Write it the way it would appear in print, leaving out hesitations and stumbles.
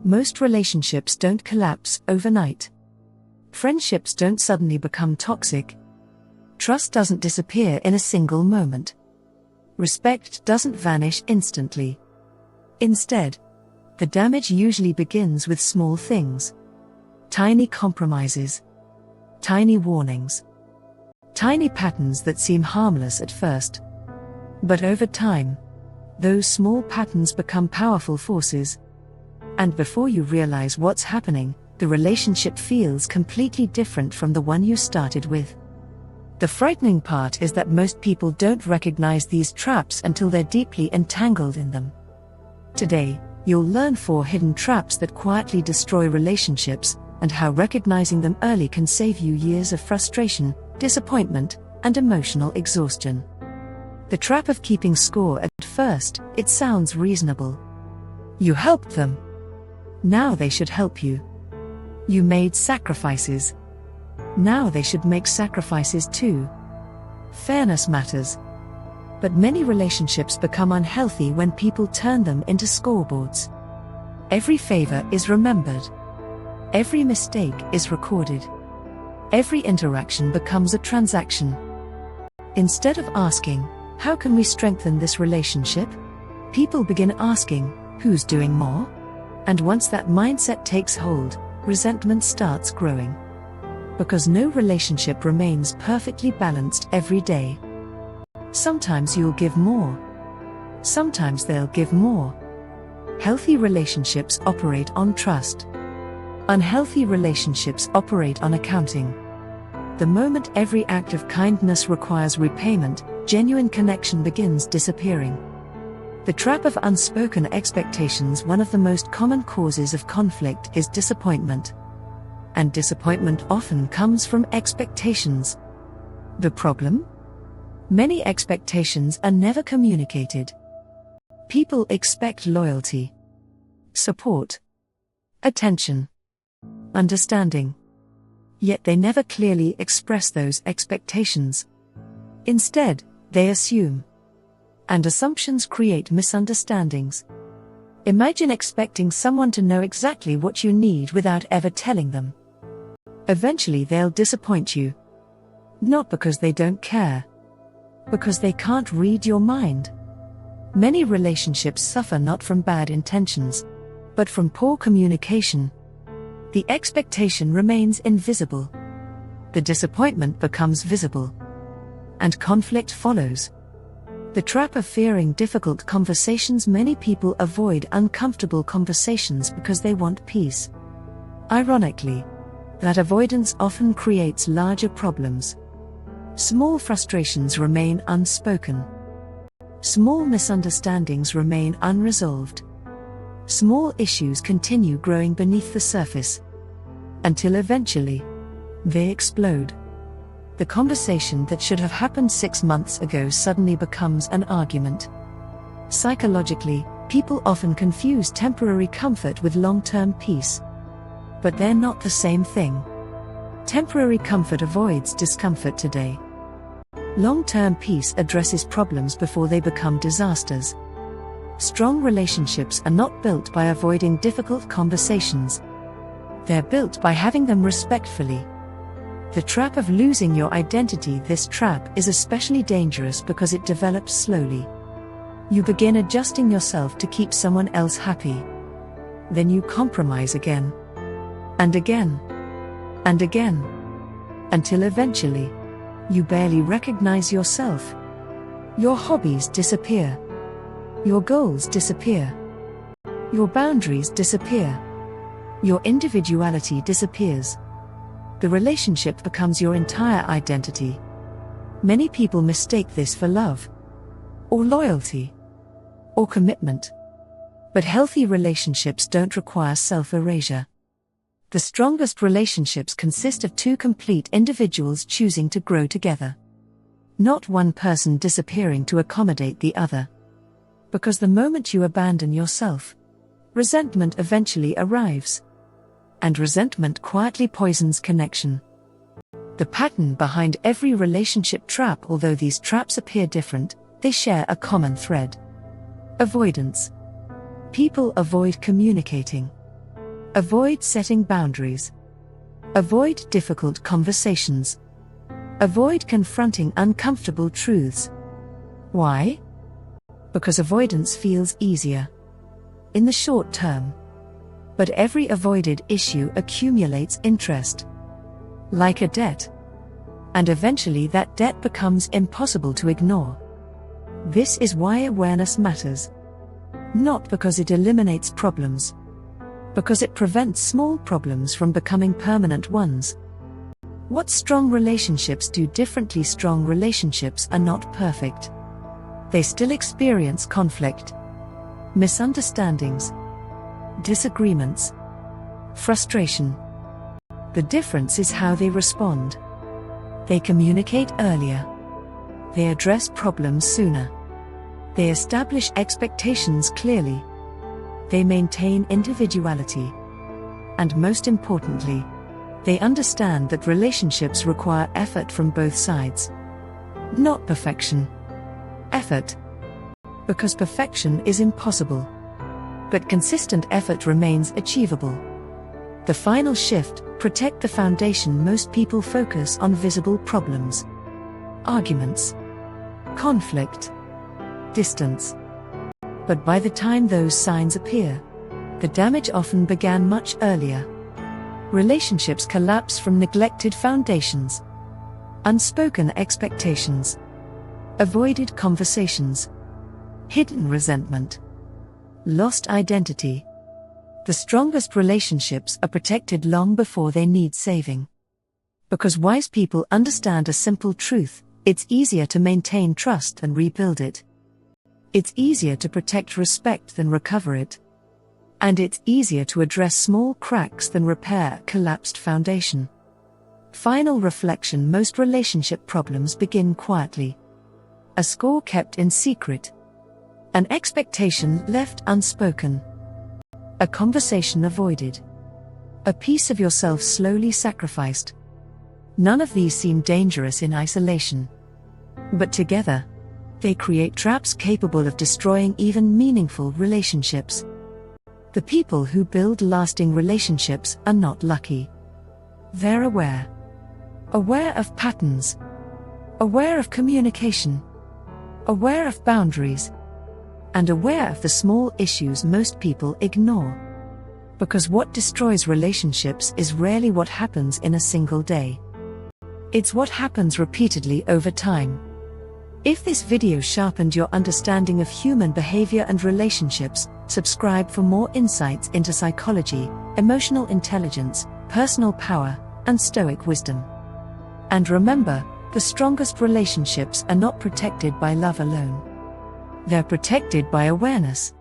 Most relationships don't collapse overnight. Friendships don't suddenly become toxic. Trust doesn't disappear in a single moment. Respect doesn't vanish instantly. Instead, the damage usually begins with small things. Tiny compromises. Tiny warnings. Tiny patterns that seem harmless at first. But over time, those small patterns become powerful forces. And before you realize what's happening, the relationship feels completely different from the one you started with. The frightening part is that most people don't recognize these traps until they're deeply entangled in them. Today, you'll learn 4 hidden traps that quietly destroy relationships, and how recognizing them early can save you years of frustration, disappointment, and emotional exhaustion. The trap of keeping score. At first, it sounds reasonable. You helped them. Now they should help you. You made sacrifices. Now they should make sacrifices too. Fairness matters. But many relationships become unhealthy when people turn them into scoreboards. Every favor is remembered. Every mistake is recorded. Every interaction becomes a transaction. Instead of asking, how can we strengthen this relationship? People begin asking, who's doing more? And once that mindset takes hold, resentment starts growing. Because no relationship remains perfectly balanced every day. Sometimes you'll give more. Sometimes they'll give more. Healthy relationships operate on trust. Unhealthy relationships operate on accounting. The moment every act of kindness requires repayment, genuine connection begins disappearing. The trap of unspoken expectations. One of the most common causes of conflict is disappointment. And disappointment often comes from expectations. The problem? Many expectations are never communicated. People expect loyalty, support, attention, understanding. Yet they never clearly express those expectations. Instead, they assume. And assumptions create misunderstandings. Imagine expecting someone to know exactly what you need without ever telling them. Eventually they'll disappoint you. Not because they don't care. Because they can't read your mind. Many relationships suffer not from bad intentions, but from poor communication. The expectation remains invisible. The disappointment becomes visible. And conflict follows. The trap of fearing difficult conversations. Many people avoid uncomfortable conversations because they want peace. Ironically, that avoidance often creates larger problems. Small frustrations remain unspoken. Small misunderstandings remain unresolved. Small issues continue growing beneath the surface. Until eventually, they explode. The conversation that should have happened 6 months ago suddenly becomes an argument. Psychologically, people often confuse temporary comfort with long-term peace. But they're not the same thing. Temporary comfort avoids discomfort today. Long-term peace addresses problems before they become disasters. Strong relationships are not built by avoiding difficult conversations. They're built by having them respectfully. The trap of losing your identity. This trap is especially dangerous because it develops slowly. You begin adjusting yourself to keep someone else happy. Then you compromise again. And again. And again. Until eventually, you barely recognize yourself. Your hobbies disappear. Your goals disappear. Your boundaries disappear. Your individuality disappears. The relationship becomes your entire identity. Many people mistake this for love, or loyalty, or commitment. But healthy relationships don't require self-erasure. The strongest relationships consist of 2 complete individuals choosing to grow together. Not one person disappearing to accommodate the other. Because the moment you abandon yourself, resentment eventually arrives. And resentment quietly poisons connection. The pattern behind every relationship trap. Although these traps appear different, they share a common thread. Avoidance. People avoid communicating. Avoid setting boundaries. Avoid difficult conversations. Avoid confronting uncomfortable truths. Why? Because avoidance feels easier in the short term. But every avoided issue accumulates interest, like a debt. And eventually that debt becomes impossible to ignore. This is why awareness matters. Not because it eliminates problems, because it prevents small problems from becoming permanent ones. What strong relationships do differently? Strong relationships are not perfect. They still experience conflict, misunderstandings, disagreements, frustration. The difference is how they respond. They communicate earlier. They address problems sooner. They establish expectations clearly. They maintain individuality. And most importantly, they understand that relationships require effort from both sides. Not perfection. Effort. Because perfection is impossible. But consistent effort remains achievable. The final shift: protect the foundation. Most people focus on visible problems. Arguments, conflict, distance. But by the time those signs appear, the damage often began much earlier. Relationships collapse from neglected foundations, unspoken expectations, avoided conversations, hidden resentment, lost identity. The strongest relationships are protected long before they need saving. Because wise people understand a simple truth: it's easier to maintain trust than rebuild it. It's easier to protect respect than recover it. And it's easier to address small cracks than repair a collapsed foundation. Final reflection: most relationship problems begin quietly. A score kept in secret. An expectation left unspoken. A conversation avoided. A piece of yourself slowly sacrificed. None of these seem dangerous in isolation. But together, they create traps capable of destroying even meaningful relationships. The people who build lasting relationships are not lucky. They're aware. Aware of patterns. Aware of communication. Aware of boundaries. And aware of the small issues most people ignore. Because what destroys relationships is rarely what happens in a single day. It's what happens repeatedly over time. If this video sharpened your understanding of human behavior and relationships, subscribe for more insights into psychology, emotional intelligence, personal power, and stoic wisdom. And remember, the strongest relationships are not protected by love alone. They're protected by awareness.